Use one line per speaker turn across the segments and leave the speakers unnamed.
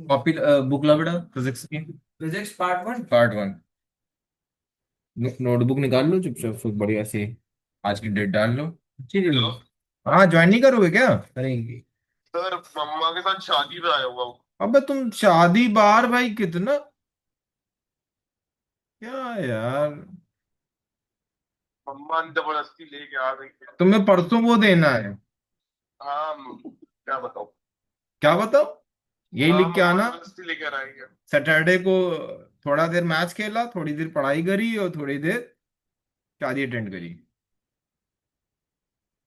Copy book ला बेटा physics की। Physics part 1। Notebook निकाल लो चुपचाप फिर बढ़िया से आज की डेट डाल लो। ठीक है। हाँ ज्वाइन नहीं करोगे क्या? करेंगे।
सर मम्मा के साथ शादी में आया हुआ हूँ।
अबे तुम शादी बार भाई कितना क्या यार।
मम्मा ने जबरदस्ती लेके आ गई है।
तुम्हें परसों वो देना है।
हाँ क्या बताऊँ।
क्या बताओ। यही
हाँ
लिख के
मम्मा
आना।
जबरदस्ती लेकर आई है।
सैटरडे को थोड़ा देर मैच खेला, थोड़ी देर पढ़ाई करी और थोड़ी देर शादी अटेंड करी।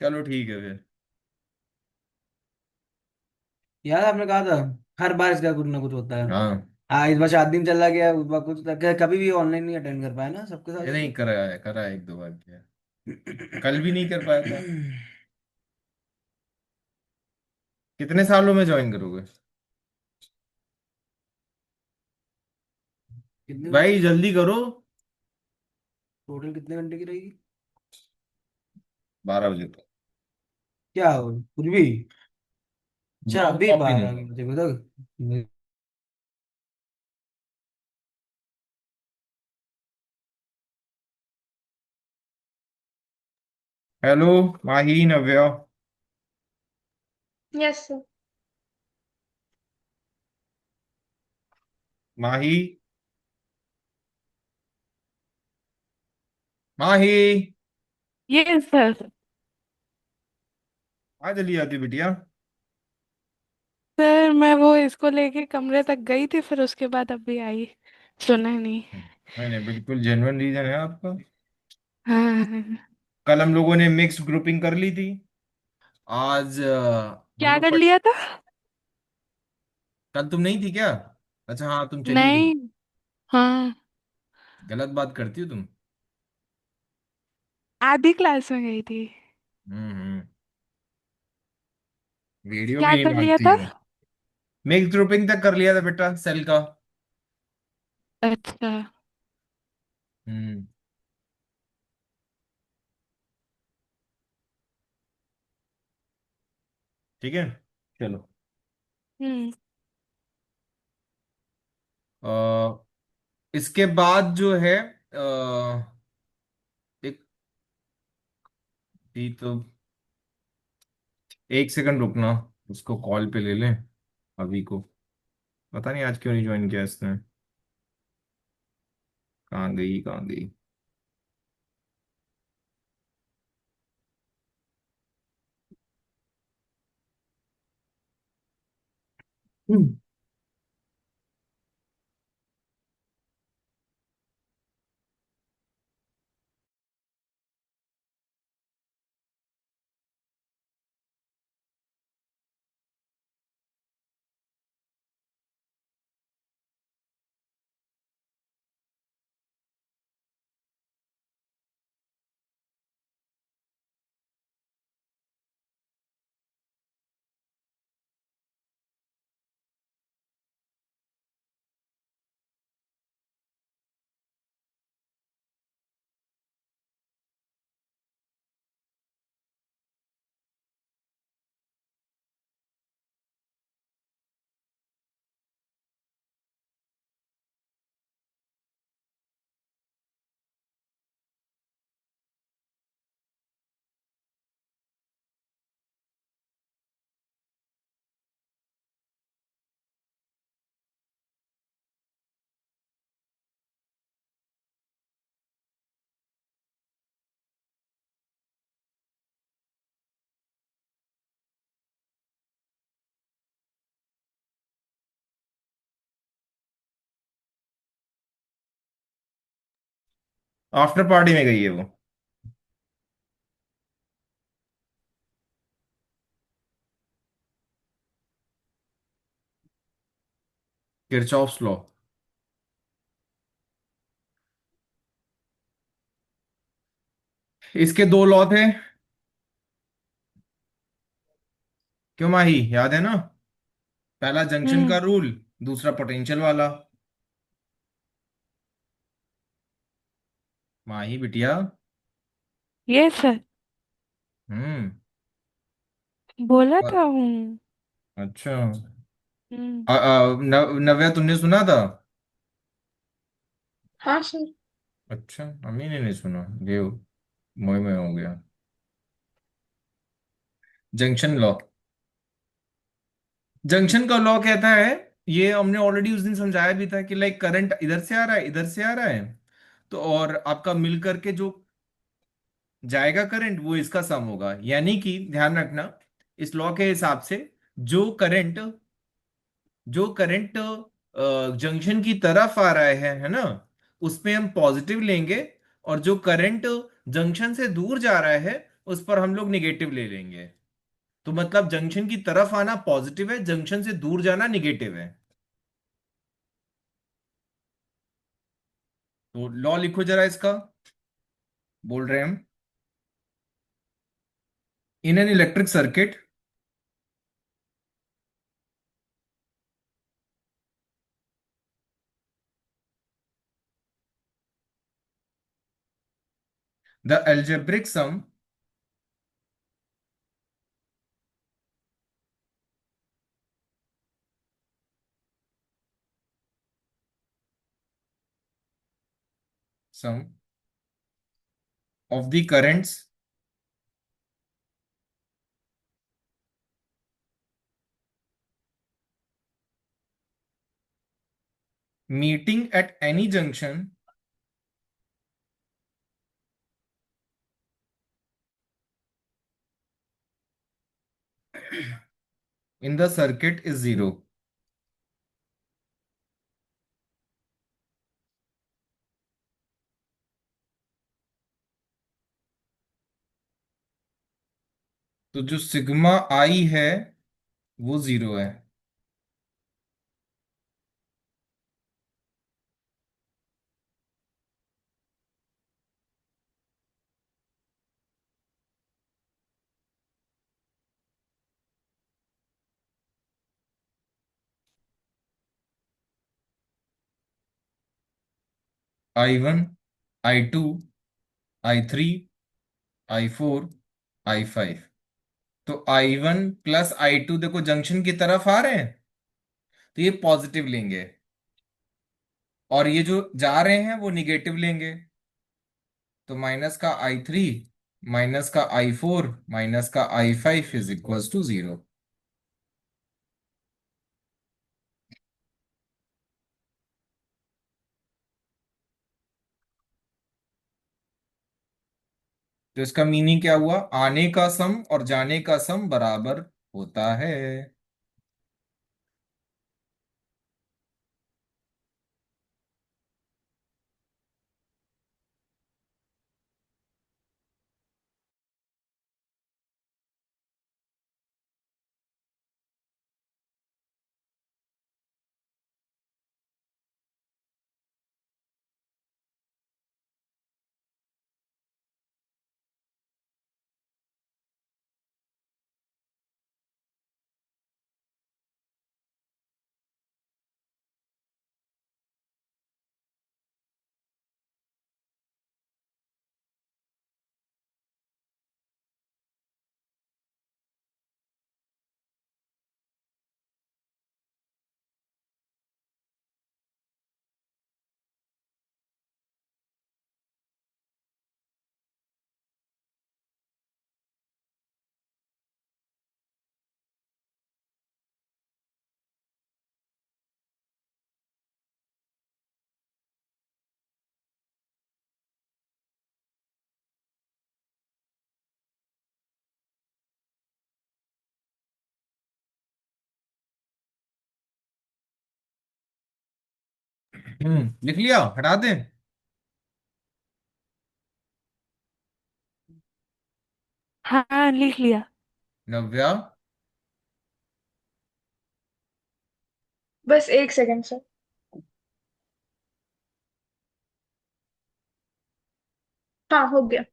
चलो ठीक है फिर।
यार आपने कहा था हर बार इसका कुछ ना कुछ होता है।
हाँ।
हाँ इस बार 7 दिन चला गया, उस बार कुछ कभी भी ऑनलाइन नहीं अटेंड कर पाया ना सबके साथ
ये नहीं
इसके।
करा है 1-2 बार किया। कल भी नहीं कर पाया था। कितने सालों में ज्वाइन करोगे?
कितने
भाई जल्दी करो।
टोटल कितने घंटे की रहेगी?
12 बजे तक।
क्या हो कुछ भी? अच्छा
ब्रो
अभी
कॉपी नहीं
12 बजे तक?
Hello Mahi Navya.
Yes.
Mahi. Mahi.
Yes sir.
आ जल्दी आती बिटिया।
सर मैं वो इसको लेके कमरे तक गई थी, फिर उसके बाद अभी आई। सुना नहीं।
नहीं नहीं बिल्कुल जेन्युइन रीजन है आपका।
हाँ।
कल हम लोगों ने मिक्स ग्रुपिंग कर ली थी। आज हम
क्या
लोग
कर लिया था?
कल तुम नहीं थी क्या? अच्छा हाँ तुम चली गई।
नहीं। हाँ।
गलत बात करती हो तुम।
आधी क्लास में गई थी।
हम्म। वीडियो भी
क्या
नहीं
कर लिया
डालती
था?
हो। मिक्स ग्रुपिंग तक कर लिया था बेटा सेल का।
अच्छा।
हम्म। ठीक है। चलो।
हम्म।
इसके बाद जो है एक भी तो 1 सेकंड रुकना। उसको कॉल पे ले लें। अभी को पता नहीं आज क्यों नहीं ज्वाइन किया इसने। कहाँ गई कहाँ गई। आफ्टर पार्टी में गई है वो। Kirchhoff's law. इसके 2 लॉ थे। क्यों माही याद है ना? पहला जंक्शन का
हम्म।
रूल। दूसरा पोटेंशियल वाला। माही बिटिया।
Yes sir.
हम्म।
बोला
और-
था हूँ।
अच्छा।
हम्म।
नव्या तुमने सुना था?
हाँ सर।
अच्छा, अम्मी ने नहीं सुना ये, मोह में हो गया। Junction law. जंक्शन का लॉ कहता है, ये हमने ऑलरेडी उस दिन समझाया भी था कि लाइक करंट इधर से आ रहा है, इधर से आ रहा है, तो और आपका मिल करके जो जाएगा करंट वो इसका सम होगा। यानी कि ध्यान रखना, इस लॉ के हिसाब से जो करंट जो करंट जंक्शन की तरफ आ रहा है ना, उसमें हम पॉजिटिव लेंगे, और जो करंट जंक्शन से दूर जा रहा है उस पर हम लोग निगेटिव ले लेंगे। तो मतलब जंक्शन की तरफ आना पॉजिटिव है, जंक्शन से दूर जाना निगेटिव है। तो लॉ लिखो जरा इसका, बोल रहे हैं हम। In an electric circuit, the algebraic sum of the currents meeting at any junction in the circuit is zero। तो जो सिग्मा आई है वो जीरो है। I1, I2, I3, I4, I5। तो I1 प्लस I2 देखो जंक्शन की तरफ आ रहे हैं, तो ये पॉजिटिव लेंगे, और ये जो जा रहे हैं वो निगेटिव लेंगे। तो माइनस का I3 माइनस का I4 माइनस का I5 is equals to zero. तो इसका मीनिंग क्या हुआ? आने का सम और जाने का सम बराबर होता है। लिख लिया, हटा दें?
हाँ, लिख लिया।
नव्या।
बस एक सेकंड सर। हाँ हो गया।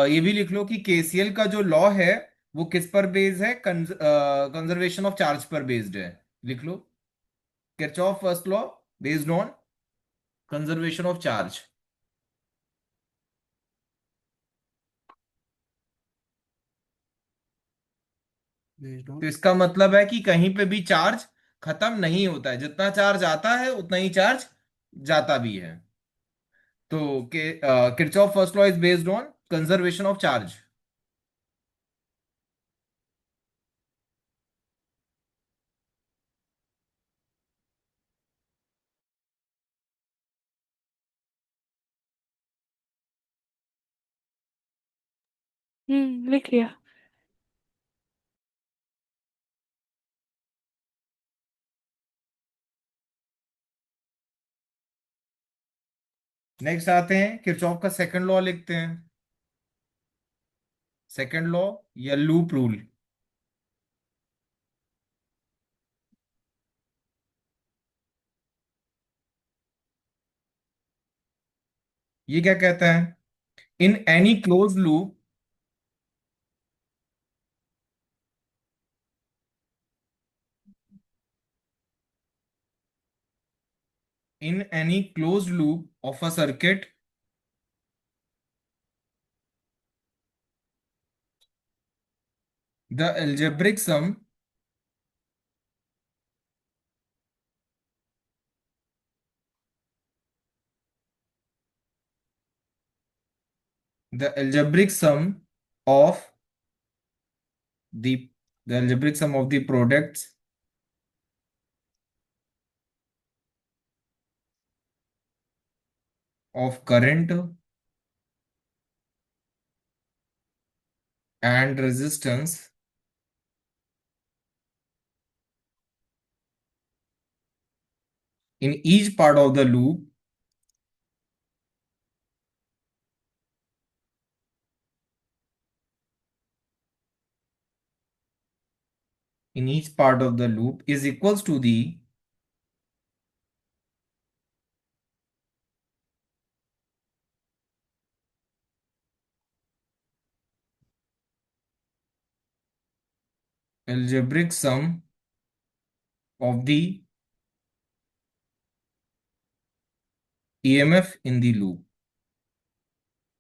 ये भी लिख लो कि केसीएल का जो लॉ है वो किस पर बेस्ड है? कंजर्वेशन ऑफ चार्ज पर बेस्ड है। लिख लो, Kirchhoff first law based on conservation of charge.
Based
तो
ऑन।
इसका मतलब है कि कहीं पे भी चार्ज खत्म नहीं होता है, जितना चार्ज आता है उतना ही चार्ज जाता भी है। तो Kirchhoff first law is based on conservation of charge.
लिख लिया।
नेक्स्ट आते हैं, किरचॉफ का सेकंड लॉ लिखते हैं। सेकंड लॉ या लूप रूल। ये क्या कहता है? In any close loop, in any closed loop of a circuit, the algebraic sum the algebraic sum of the the algebraic sum of the products of current and resistance in each part of the loop is equals to the algebraic sum of the EMF in the loop।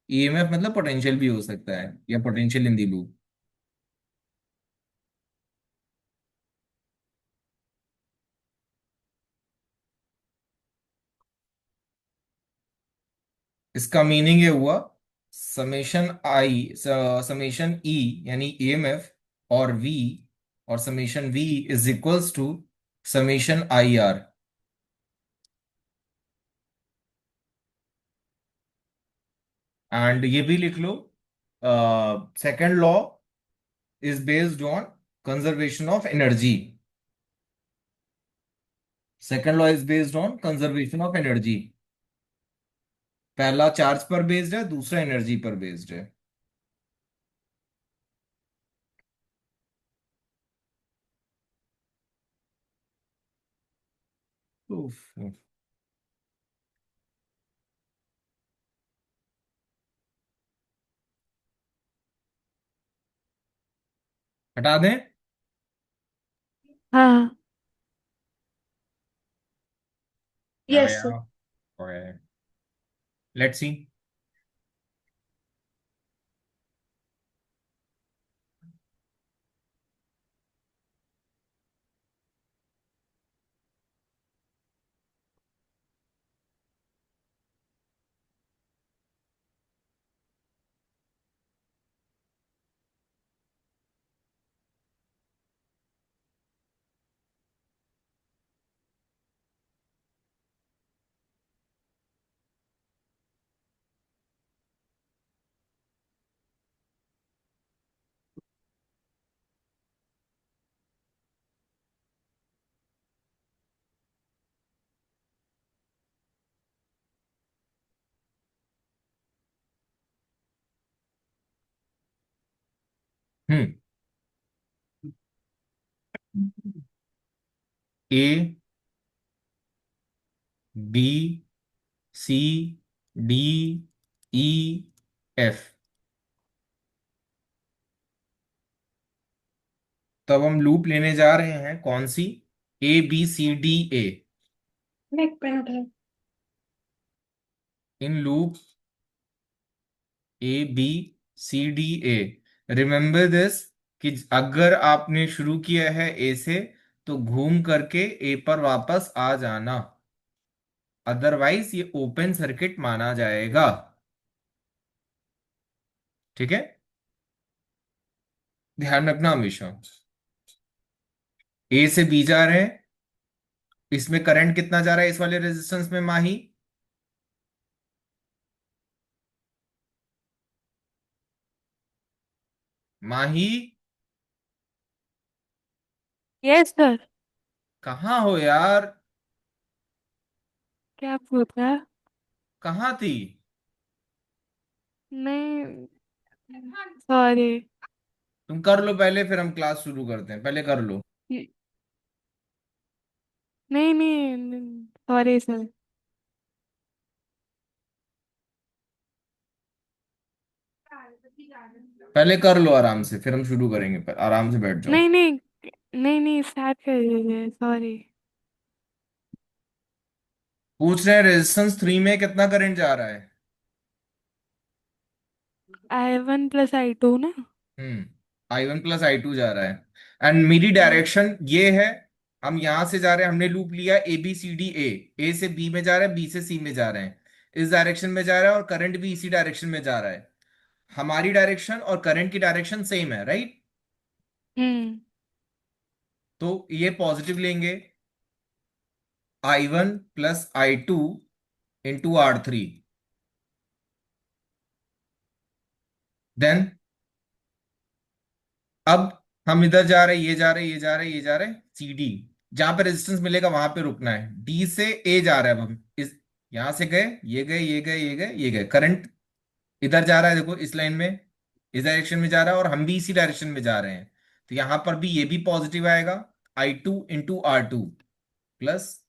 EMF मतलब potential भी हो सकता है, या potential in the loop. इसका meaning ये हुआ, summation e यानी ईएमएफ और वी, और summation V is equals to summation I R. And ये भी लिख लो, second law is based on conservation of energy. Second law is based on conservation of energy. पहला चार्ज पर बेस्ड है, दूसरा एनर्जी पर बेस्ड है। उफ, उफ। हटा दें?
हाँ।
या
Yes, sir.
Let's see. Hmm. A, B, C, D, E, F. तब हम लूप लेने जा रहे हैं कौन सी? ABCDA।
मैं एक पेन उठाया।
In loop ABCDA, remember this, कि अगर आपने शुरू किया है ए से तो घूम करके ए पर वापस आ जाना, अदरवाइज ये ओपन सर्किट माना जाएगा। ठीक है, ध्यान रखना हमेशा। ए से बी जा रहे हैं, इसमें करंट कितना जा रहा है इस वाले रेजिस्टेंस में माही? Mahi,
yes sir.
कहाँ हो यार?
क्या पूछ रहा है?
कहाँ थी?
नहीं, सॉरी।
तुम कर लो पहले, फिर हम क्लास शुरू करते हैं, पहले कर लो।
नहीं नहीं, सॉरी सर।
पहले कर लो आराम से, फिर हम शुरू करेंगे, पर आराम से बैठ जाओ।
नहीं नहीं, नहीं नहीं, स्टार्ट कर दीजिए, सॉरी।
पूछ रहे हैं रेजिस्टेंस 3 में कितना करंट जा रहा है।
I1 + I2 ना।
I1 + I2 जा रहा है, एंड मेरी
हाँ।
डायरेक्शन ये है। हम यहां से जा रहे हैं, हमने लूप लिया ABCD, ए से बी में जा रहा है, बी से सी में जा रहे हैं, इस डायरेक्शन में जा रहा है, और करंट भी इसी डायरेक्शन में जा रहा है। हमारी डायरेक्शन और करंट की डायरेक्शन सेम है, राइट?
हम्म।
तो ये पॉजिटिव लेंगे, I1 + I2 × R3। देन अब हम इधर जा रहे हैं, ये जा रहे हैं, ये जा रहे हैं, ये जा रहे हैं, CD। जहां पे रेजिस्टेंस मिलेगा वहां पे रुकना है। D से A जा रहा है, अब हम इस यहां से गए, ये गए, ये गए, ये गए, ये गए, करंट इधर जा रहा है, देखो इस लाइन में, इस डायरेक्शन में जा रहा है, और हम भी इसी डायरेक्शन में जा रहे हैं। तो यहां पर भी ये भी पॉजिटिव आएगा, I2 × R2 plus,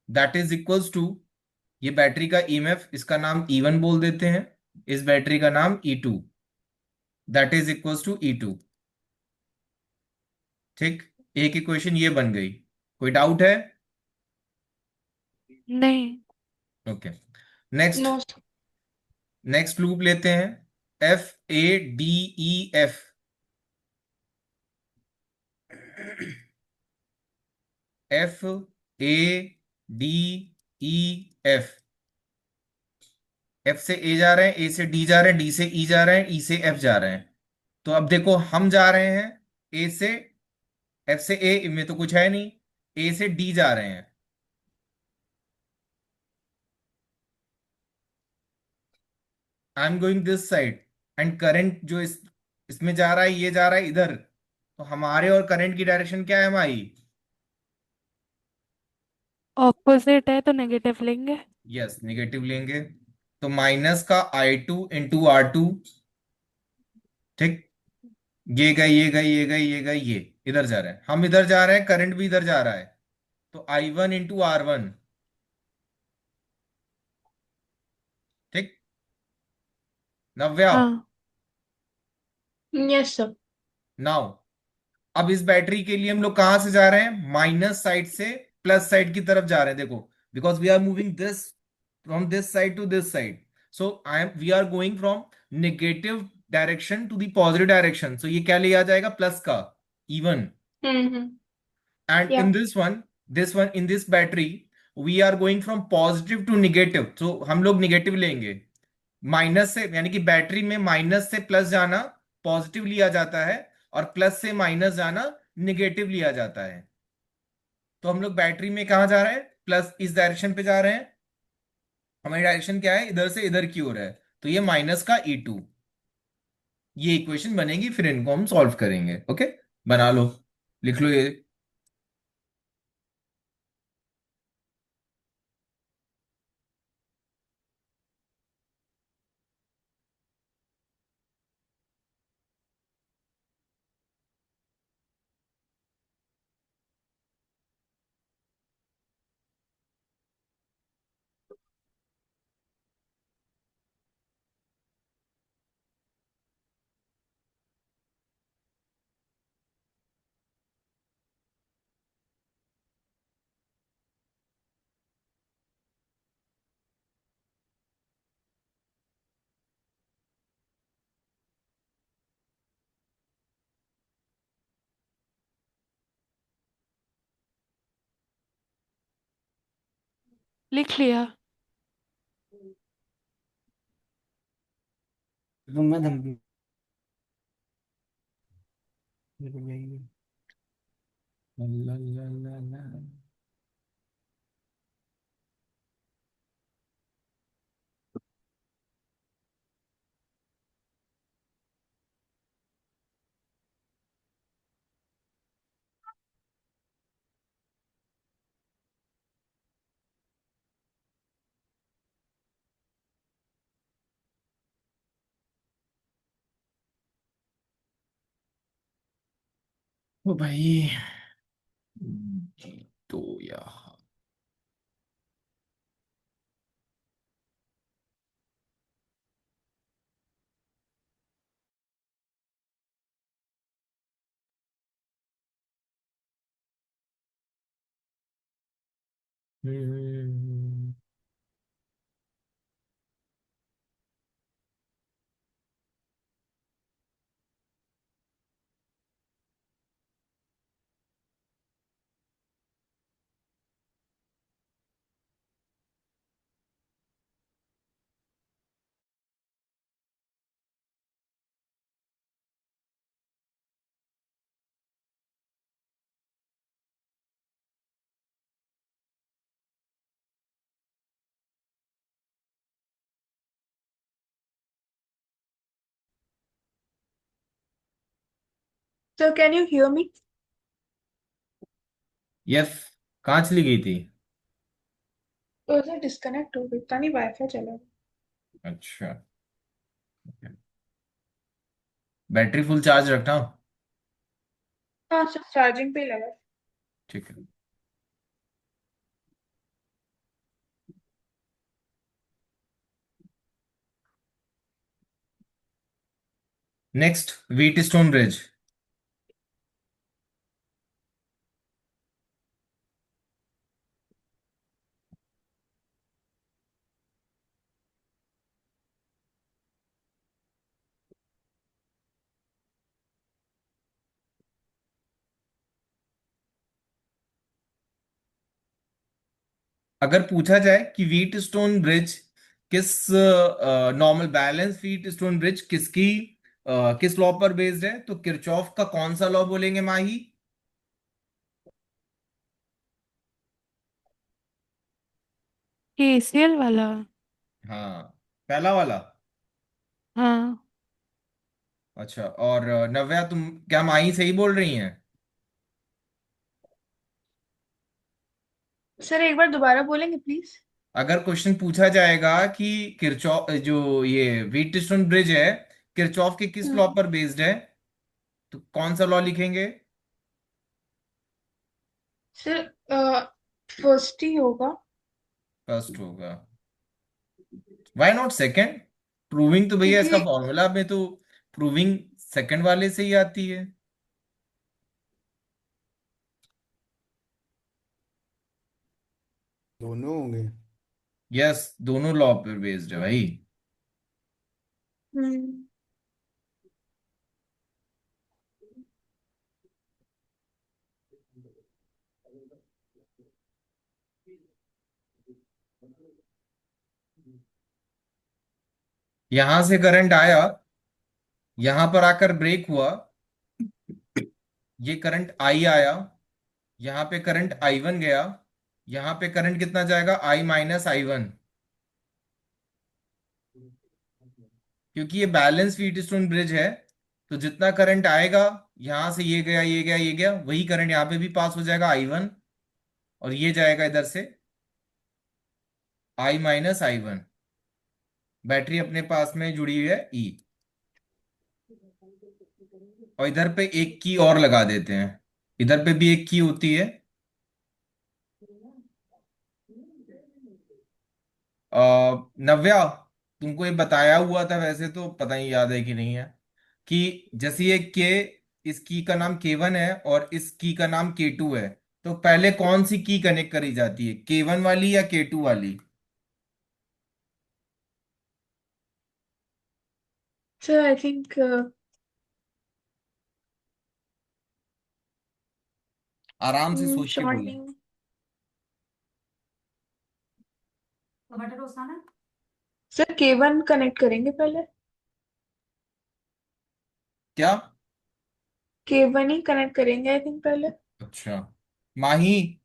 that is equals to, ये बैटरी का EMF, इसका नाम E1 बोल देते हैं, इस बैटरी का नाम E2, that is equals to E2। ठीक, एक इक्वेशन ये बन गई। कोई डाउट है?
नहीं।
Okay, next.
No.
Next loop लेते हैं, FADEF। FADEF, F से A जा रहे हैं, A से D जा रहे हैं, D से E जा रहे हैं, E से F जा रहे हैं। तो अब देखो हम जा रहे हैं A से, F से A में तो कुछ है नहीं, A से D जा रहे हैं। I am going this side, and current जो इसमें जा रहा है, ये जा रहा है इधर। तो हमारे और करंट की डायरेक्शन क्या है हमारी?
ऑपोजिट है तो नेगेटिव लेंगे।
यस, नेगेटिव लेंगे। तो माइनस का I2 × R2। ठीक, ये गए, ये गए, ये गए, ये गए, ये इधर जा रहे हैं, हम इधर जा रहे हैं, करंट भी इधर जा रहा है। तो I1 × R1। ठीक, नव्या।
हाँ।
Yes sir.
नाउ अब इस बैटरी के लिए हम लोग कहां से जा रहे हैं? माइनस साइड से प्लस साइड की तरफ जा रहे हैं, देखो, because we are moving this from this side to this side. So we are going from negative direction to the positive direction. So ये क्या लिया जाएगा? प्लस का E1।
हम्म।
And
या।
in this one in this battery we are going from positive to negative, so हम लोग negative लेंगे। Minus से, यानी कि बैटरी में माइनस से प्लस जाना पॉजिटिव लिया जाता है, और प्लस से माइनस जाना निगेटिव लिया जाता है। तो हम लोग बैटरी में कहा जा रहे हैं? प्लस इस डायरेक्शन पे जा रहे हैं। हमारी डायरेक्शन क्या है? इधर से इधर की ओर है। तो ये माइनस का E2। ये इक्वेशन बनेगी, फिर इनको हम सॉल्व करेंगे। ओके, बना लो, लिख लो ये।
लिख लिया।
रूम में धमकी। बिल्कुल यही है।
ला, ला, ला, ला। ओ भाई, तो यार
So can you hear me?
Yes, कहाँ चली गई थी?
तो से डिस्कनेक्ट हो गई, पता नहीं वाईफाई चला गया।
अच्छा, बैटरी फुल चार्ज रखना।
हाँ, सिर्फ चार्जिंग पे ही लगा।
ठीक है। Next, wheat stone bridge. अगर पूछा जाए कि व्हीट स्टोन ब्रिज किस normal balance wheat stone bridge किसकी किस लॉ पर बेस्ड है, तो किरचॉफ का कौन सा लॉ बोलेंगे माही?
केसीएल वाला।
हाँ, पहला वाला।
हाँ।
अच्छा, और नव्या, तुम क्या माही सही बोल रही हैं?
सर एक बार दोबारा बोलेंगे प्लीज?
अगर क्वेश्चन पूछा जाएगा कि किरचॉफ जो ये व्हीट स्टोन ब्रिज है किरचॉफ के किस लॉ
हम्म।
पर बेस्ड है, तो कौन सा लॉ लिखेंगे?
सर फर्स्ट ही होगा।
फर्स्ट होगा। Why not second? प्रूविंग तो भैया इसका
क्योंकि
फॉर्मूला में तो प्रूविंग सेकंड वाले से ही आती है।
दोनों होंगे।
यस, दोनों लॉ पर बेस्ड है भाई।
हम्म।
यहां से करंट आया, यहां पर आकर ब्रेक हुआ, ये करंट आई आया, यहां पे करंट आई वन गया, यहां पे करंट कितना जाएगा? आई माइनस आई वन। क्योंकि ये बैलेंस व्हीटस्टोन ब्रिज है, तो जितना करंट आएगा, यहां से ये गया, ये गया, ये गया, वही करंट यहाँ पे भी पास हो जाएगा, आई वन। और ये जाएगा इधर से आई माइनस आई वन। बैटरी अपने पास में जुड़ी हुई है ई। और इधर पे एक की और लगा देते हैं, इधर पे भी एक की होती है। नव्या, तुमको ये बताया हुआ था, वैसे तो पता नहीं याद है कि नहीं है, कि जैसे ये के, इस की का नाम के वन है और इस की का नाम के टू है, तो पहले कौन सी की कनेक्ट करी जाती है, के वन वाली या के टू वाली?
सर आई थिंक
आराम से सोच के बोलना।
जॉइनिंग सर K1 कनेक्ट करेंगे पहले।
क्या?
K1 ही कनेक्ट करेंगे आई थिंक पहले।
अच्छा। माही,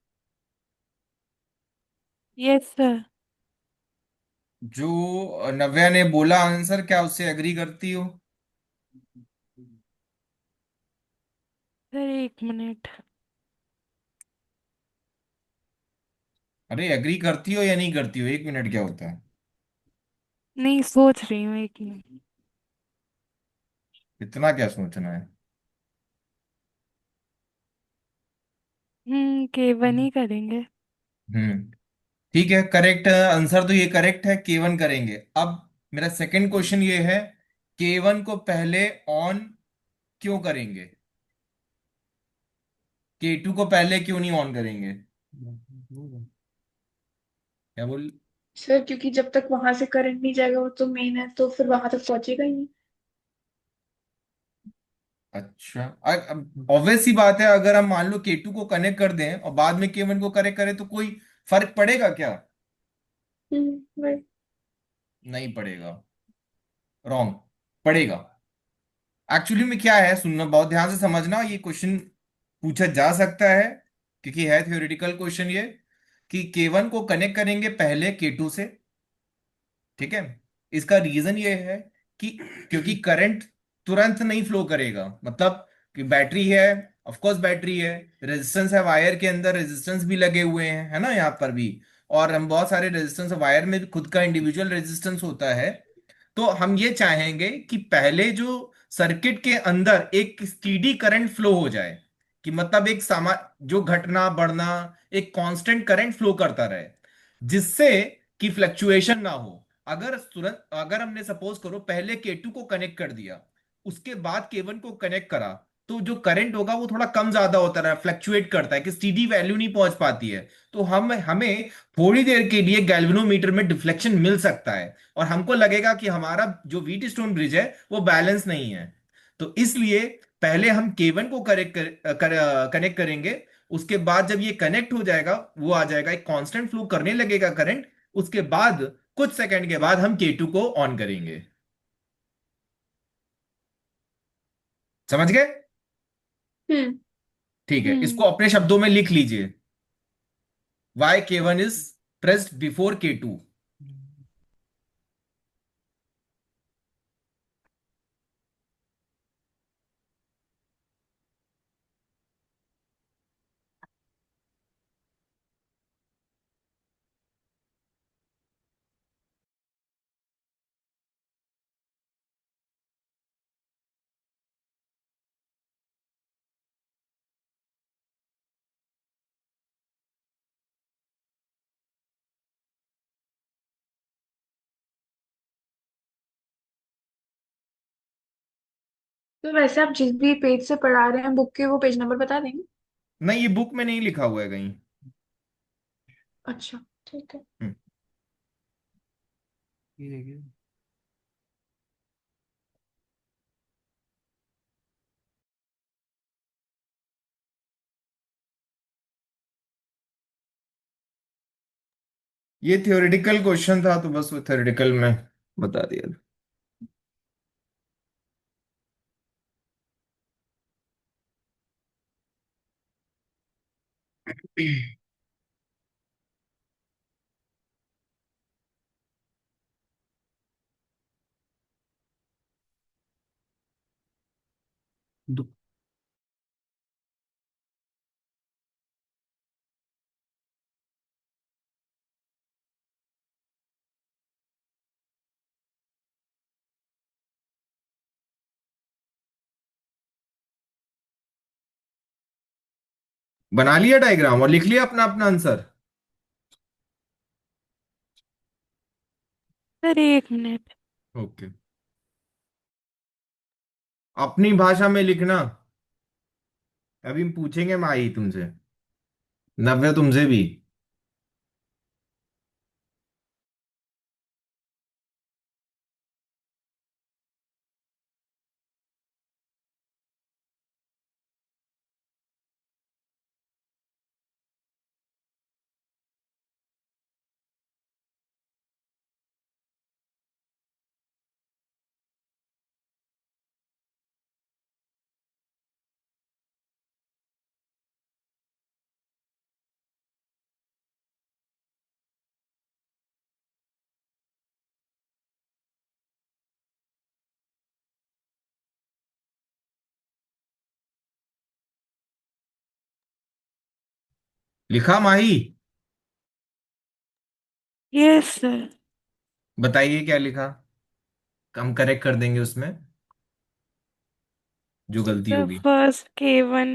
यस सर।
जो नव्या ने बोला आंसर, क्या उससे एग्री करती हो?
सर एक मिनट।
अरे एग्री करती हो या नहीं करती हो, 1 मिनट क्या होता है?
नहीं, सोच रही हूँ, एक मिनट।
इतना क्या सोचना है?
K1 ही करेंगे।
हम्म। ठीक है, करेक्ट आंसर तो ये करेक्ट है, K1 करेंगे। अब मेरा सेकंड क्वेश्चन ये है, K1 को पहले ऑन क्यों करेंगे? K2 को पहले क्यों नहीं ऑन करेंगे? क्या बोल?
सर क्योंकि जब तक वहां से करंट नहीं जाएगा वो तो मेन है तो फिर वहां तक पहुंचेगा ही नहीं।
अच्छा, ऑब्वियस सी बात है, अगर हम मान लो K2 को कनेक्ट कर दें और बाद में K1 को कनेक्ट करें तो कोई फर्क पड़ेगा क्या?
वही।
नहीं पड़ेगा। रॉन्ग। पड़ेगा। एक्चुअली में क्या है, सुनना, बहुत ध्यान से समझना, ये क्वेश्चन पूछा जा सकता है क्योंकि है थ्योरेटिकल क्वेश्चन ये, कि K1 को कनेक्ट करेंगे पहले K2 से। ठीक है। इसका रीजन ये है कि क्योंकि करंट तुरंत नहीं फ्लो करेगा, मतलब कि बैटरी है, ऑफ कोर्स बैटरी है, रेजिस्टेंस है वायर के अंदर, रेजिस्टेंस भी लगे हुए हैं, है ना, यहाँ पर भी। और हम बहुत सारे रेजिस्टेंस, वायर में भी खुद का इंडिविजुअल रेजिस्टेंस होता है। तो हम ये चाहेंगे कि पहले जो सर्किट के अंदर एक स्टीडी करंट फ्लो हो जाए, कि मतलब एक सामा जो घटना बढ़ना, एक कांस्टेंट करंट फ्लो करता रहे, जिससे कि फ्लक्चुएशन ना हो। अगर तुरंत, अगर हमने सपोज करो पहले K2 को कनेक्ट कर दिया, उसके बाद K1 को कनेक्ट करा, तो जो करंट होगा वो थोड़ा कम ज्यादा होता रहा, फ्लक्चुएट करता है, कि स्टीडी वैल्यू नहीं पहुंच पाती है। तो हम हमें थोड़ी देर के लिए गैल्वेनोमीटर में डिफ्लेक्शन मिल सकता है, और हमको लगेगा कि हमारा जो व्हीट स्टोन ब्रिज है वो बैलेंस नहीं है। तो इसलिए पहले हम K1 को कनेक्ट करेंगे, उसके बाद जब ये कनेक्ट हो जाएगा, वो आ जाएगा, एक कांस्टेंट फ्लो करने लगेगा करंट, उसके बाद कुछ सेकंड के बाद हम K2 को ऑन करेंगे। समझ गए?
हम्म।
ठीक है, इसको
हम्म।
अपने शब्दों में लिख लीजिए। Why K1 is pressed before K2।
तो वैसे आप जिस भी पेज से पढ़ा रहे हैं बुक के वो पेज नंबर बता देंगे।
नहीं, ये बुक में नहीं लिखा हुआ है कहीं।
अच्छा ठीक है।
हम्म।
ये देखिए।
ये थ्योरेटिकल क्वेश्चन था तो बस वो थ्योरेटिकल में बता दिया।
दो-
बना लिया डायग्राम और लिख लिया अपना अपना आंसर?
सर एक मिनट।
ओके। अपनी भाषा में लिखना। अभी हम पूछेंगे माही तुमसे, नव्या तुमसे भी। लिखा माही?
Yes sir.
बताइए क्या लिखा, हम करेक्ट कर देंगे उसमें जो गलती
The
होगी।
first K1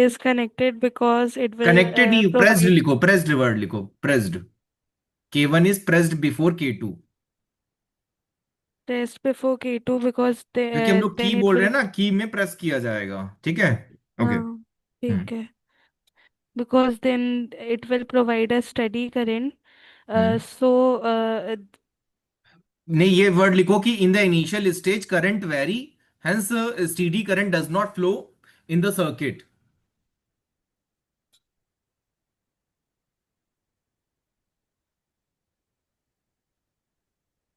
is connected because it will
connected नहीं, प्रेस्ड
provide
लिखो, प्रेस्ड वर्ड लिखो, pressed. K1 is pressed before K2।
test before K2 because
क्योंकि हम लोग की
then it
बोल रहे
will
हैं ना, की में प्रेस किया जाएगा, ठीक है। ओके।
हाँ ठीक है, because then it will provide a steady current.
Hmm.
So
नहीं, ये वर्ड लिखो कि in the initial stage current very, hence steady current does not flow in the circuit.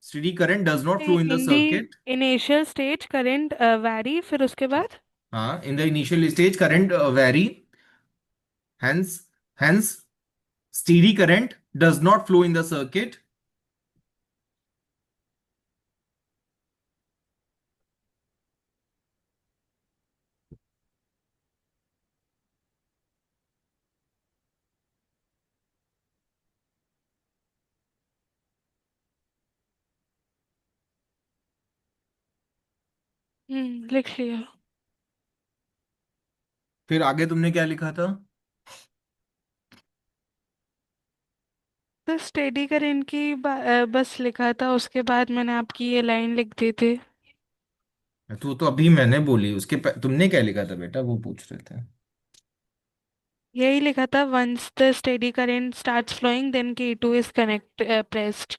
Steady current does not flow in the
in the
circuit.
initial stage current vary, फिर उसके बाद
हाँ, in the initial stage current very, hence hence steady current does not flow in the circuit.
लिख लिया।
फिर आगे तुमने क्या लिखा था?
तो स्टेडी करंट की बस लिखा था, उसके बाद मैंने आपकी ये लाइन लिख दी थी।
तो अभी मैंने बोली, तुमने क्या लिखा था बेटा, वो पूछ रहे थे।
यही लिखा था, once the steady current starts flowing then K2 is pressed.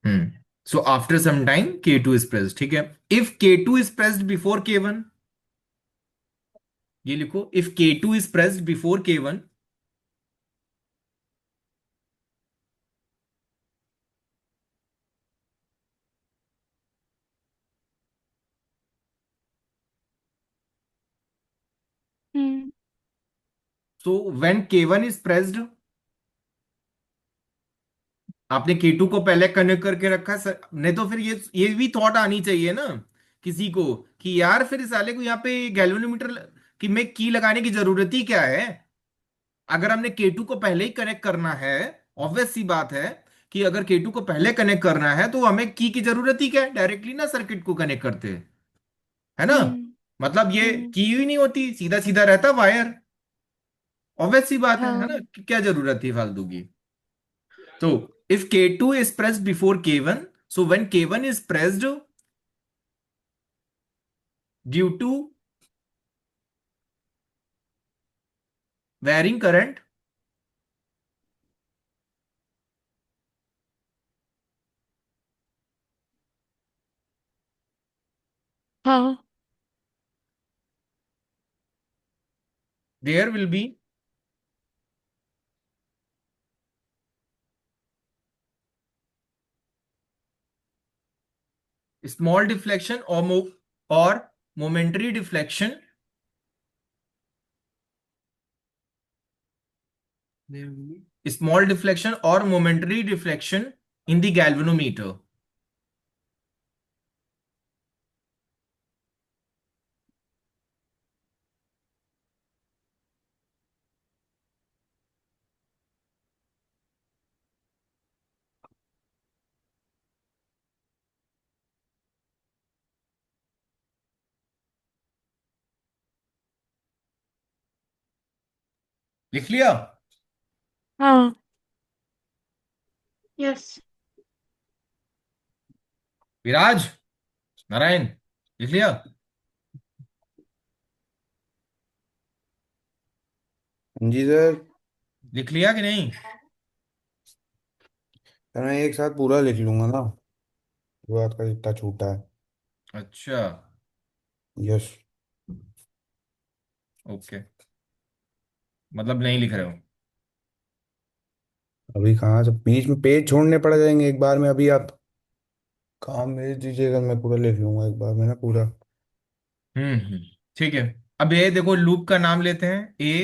Hmm. So after some time K2 is pressed, ठीक है। If K2 is pressed before K1, ये लिखो, if K2 is pressed before K1।
Hmm
so when K1 is pressed, आपने K2 को पहले connect करके रखा sir, नहीं तो फिर ये भी थॉट आनी चाहिए ना किसी को, कि यार फिर इस साले को यहाँ पे गैल्वेनोमीटर की में की लगाने की जरूरत ही क्या है। अगर हमने K2 को पहले ही कनेक्ट करना है, ऑब्वियस सी बात है कि अगर K2 को पहले कनेक्ट करना है तो हमें की जरूरत ही क्या है, डायरेक्टली ना सर्किट को कनेक्ट करते हैं, है ना।
हम्म
मतलब ये
हम्म
की ही नहीं होती, सीधा सीधा रहता वायर। ऑब्वियस सी बात है
हाँ
ना, कि क्या जरूरत थी फालतू की। तो if K2 is pressed before K1, so when K1 is pressed due to varying current,
हाँ
there will be small deflection or momentary deflection, small deflection or momentary deflection in the galvanometer। लिख लिया?
हाँ
yes.
विराज, नारायण, लिख लिया?
जी sir.
लिख लिया कि नहीं?
सर मैं एक साथ पूरा लिख लूंगा ना, बात का जितना छूटा है।
अच्छा।
यस।
ओके, मतलब नहीं लिख रहे हो?
अभी कहाँ से बीच में पेज छोड़ने पड़ जाएंगे एक बार में, अभी आप काम भेज दीजिएगा, मैं पूरा लिख लूंगा एक बार में ना पूरा।
ठीक है। अब ये देखो, लूप का नाम लेते हैं, A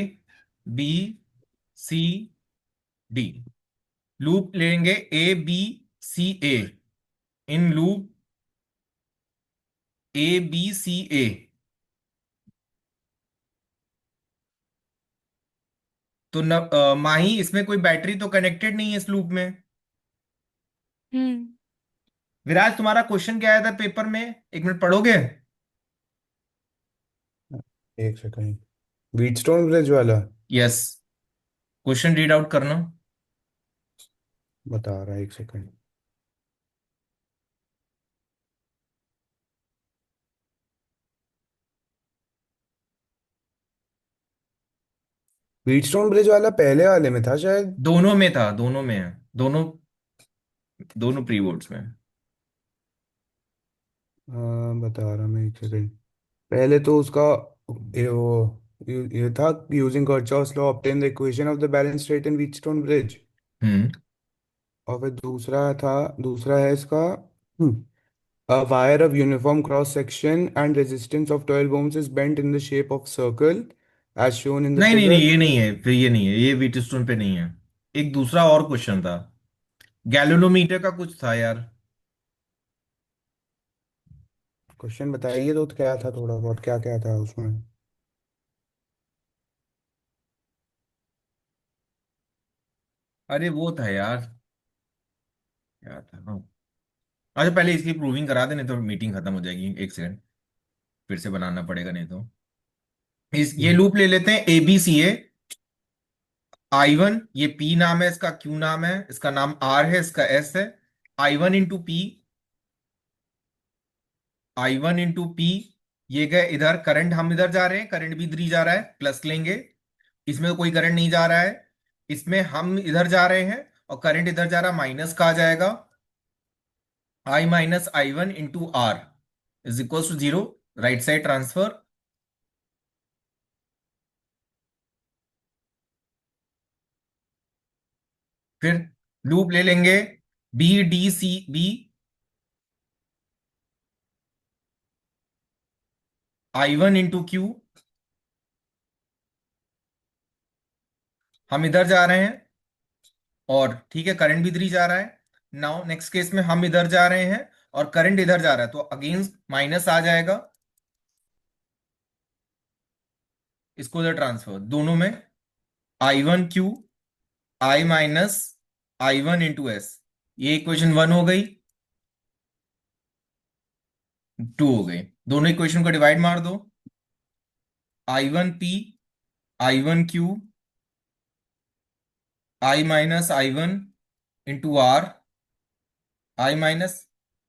B C D। Loop लेंगे A B C A, in loop A B C A। तो माही, इसमें कोई बैटरी तो कनेक्टेड नहीं है इस लूप में।
हम्म।
विराज, तुम्हारा क्वेश्चन क्या आया था पेपर में? 1 मिनट पढ़ोगे?
एक सेकंड। व्हीटस्टोन ब्रिज वाला
यस, क्वेश्चन रीड आउट करना।
बता रहा है, एक सेकंड। व्हीटस्टोन ब्रिज वाला पहले वाले में था शायद।
दोनों में था, दोनों में है, दोनों, दोनों प्री बोर्ड्स में।
हाँ बता रहा मैं, एक सेकंड। पहले तो उसका ये था, using Kirchhoff's law obtain the equation of the balanced state in Wheatstone bridge।
हम्म।
और फिर दूसरा है इसका, a wire of uniform cross section and resistance of 12 ohms is bent in the shape of circle as shown in the
नहीं नहीं नहीं,
figure।
ये नहीं है, फिर ये नहीं है, ये व्हीटस्टोन पे नहीं है। एक दूसरा और क्वेश्चन था, गैल्वेनोमीटर का कुछ था यार।
क्वेश्चन बताइए तो क्या था, थोड़ा बहुत क्या क्या था उसमें।
अरे वो था यार, क्या था, हाँ। अच्छा, पहले इसकी प्रूविंग करा दे, नहीं तो मीटिंग खत्म हो जाएगी। 1 सेकंड, फिर से बनाना पड़ेगा नहीं तो। ये
हम्म।
लूप ले लेते हैं, ABCA। I1, ये P नाम है, इसका Q नाम है, इसका नाम R है, इसका S है। I1 × P, I1 × P, ये गए इधर करंट, हम इधर जा रहे हैं, करंट भी इधर ही जा रहा है, प्लस लेंगे। इसमें तो कोई करंट नहीं जा रहा है, इसमें हम इधर जा रहे हैं और करंट इधर जा रहा है, माइनस का आ जाएगा। I - I1 × R is equal to 0। Right side transfer. फिर लूप ले लेंगे, BDCB, I1 × Q, हम इधर जा रहे हैं और ठीक है, करंट भी इधर ही जा रहा है। नाउ नेक्स्ट केस में हम इधर जा रहे हैं और करंट इधर जा रहा है, तो अगेंस्ट माइनस आ जाएगा, इसको इधर ट्रांसफर दोनों में। I1 Q, I - I1 × S, ये इक्वेशन 1 हो गई, 2 हो गई। दोनों इक्वेशन को डिवाइड मार दो। I1P, I1Q, I - I1 × R, I -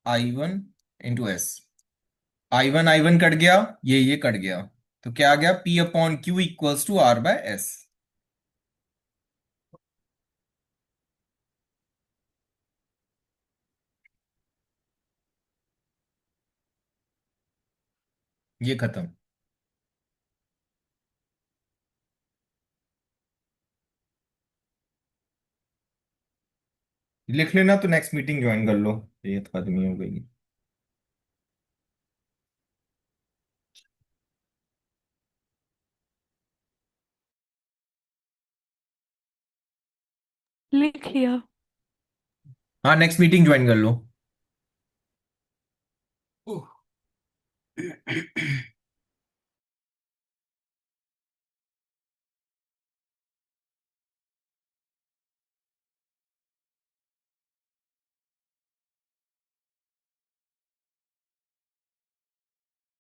I1 × S। I1 cut गया, ये कट गया, तो क्या आ गया? P/Q equals to R/S। ये खत्म। लिख लेना, तो नेक्स्ट मीटिंग ज्वाइन कर लो, ये तो खत्म ही हो गई।
लिख लिया।
हाँ, नेक्स्ट मीटिंग ज्वाइन कर लो।